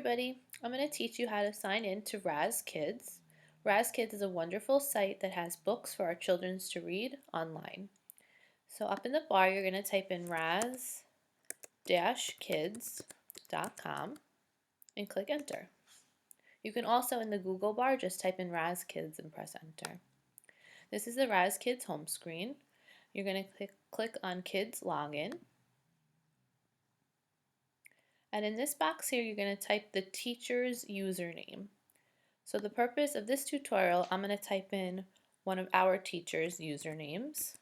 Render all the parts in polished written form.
everybody, I'm going to teach you how to sign in to Raz-Kids. Raz-Kids is a wonderful site that has books for our children to read online. So up in the bar you're going to type in raz-kids.com and click enter. You can also in the Google bar just type in Raz-Kids and press enter. This is the Raz-Kids home screen. You're going to click on Kids Login. And in this box here, you're going to type the teacher's username. So the purpose of this tutorial, I'm going to type in one of our teacher's usernames.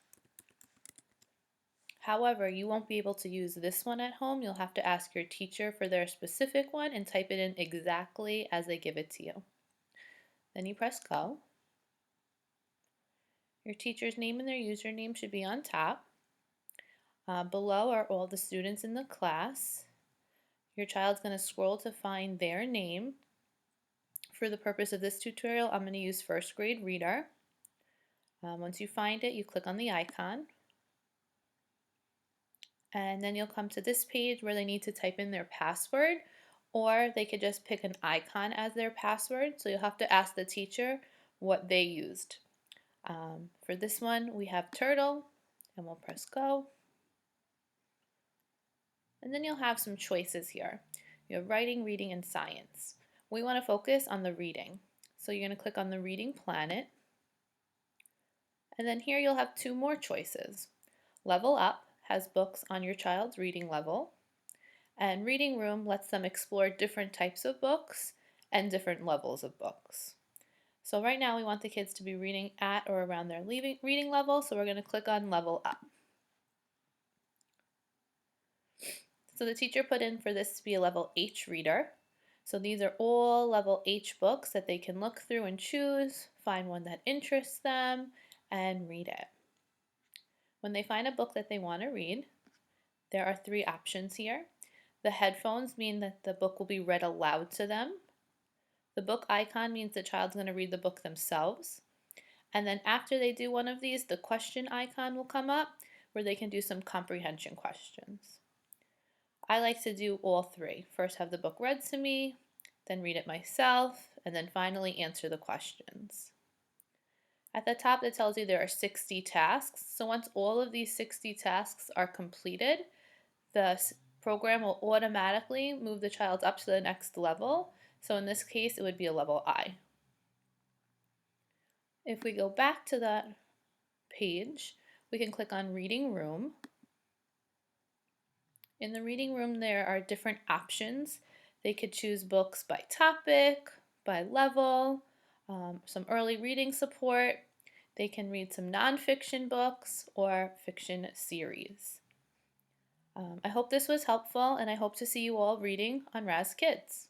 However, you won't be able to use this one at home. You'll have to ask your teacher for their specific one and type it in exactly as they give it to you. Then you press go. Your teacher's name and their username should be on top. Below are all the students in the class. Your child's going to scroll to find their name. For the purpose of this tutorial, I'm going to use first grade reader. Once you find it, you click on the icon. And then you'll come to this page where they need to type in their password, or they could just pick an icon as their password. So you'll have to ask the teacher what they used. For this one, we have turtle, and we'll press go. And then you'll have some choices here. You have writing, reading, and science. We want to focus on the reading. So you're going to click on the reading planet. And then here you'll have two more choices. Level Up has books on your child's reading level. And Reading Room lets them explore different types of books and different levels of books. So right now we want the kids to be reading at or around their reading level, so we're going to click on Level Up. So the teacher put in for this to be a level H reader. So these are all level H books that they can look through and choose, find one that interests them, and read it. When they find a book that they want to read, there are three options here. The headphones mean that the book will be read aloud to them. The book icon means the child's going to read the book themselves. And then after they do one of these, the question icon will come up where they can do some comprehension questions. I like to do all three. First have the book read to me, then read it myself, and then finally answer the questions. At the top it tells you there are 60 tasks. So once all of these 60 tasks are completed, the program will automatically move the child up to the next level. So in this case it would be a level I. If we go back to that page, we can click on Reading Room. In the reading room, there are different options. They could choose books by topic, by level, some early reading support. They can read some nonfiction books or fiction series. I hope this was helpful, and I hope to see you all reading on Raz-Kids.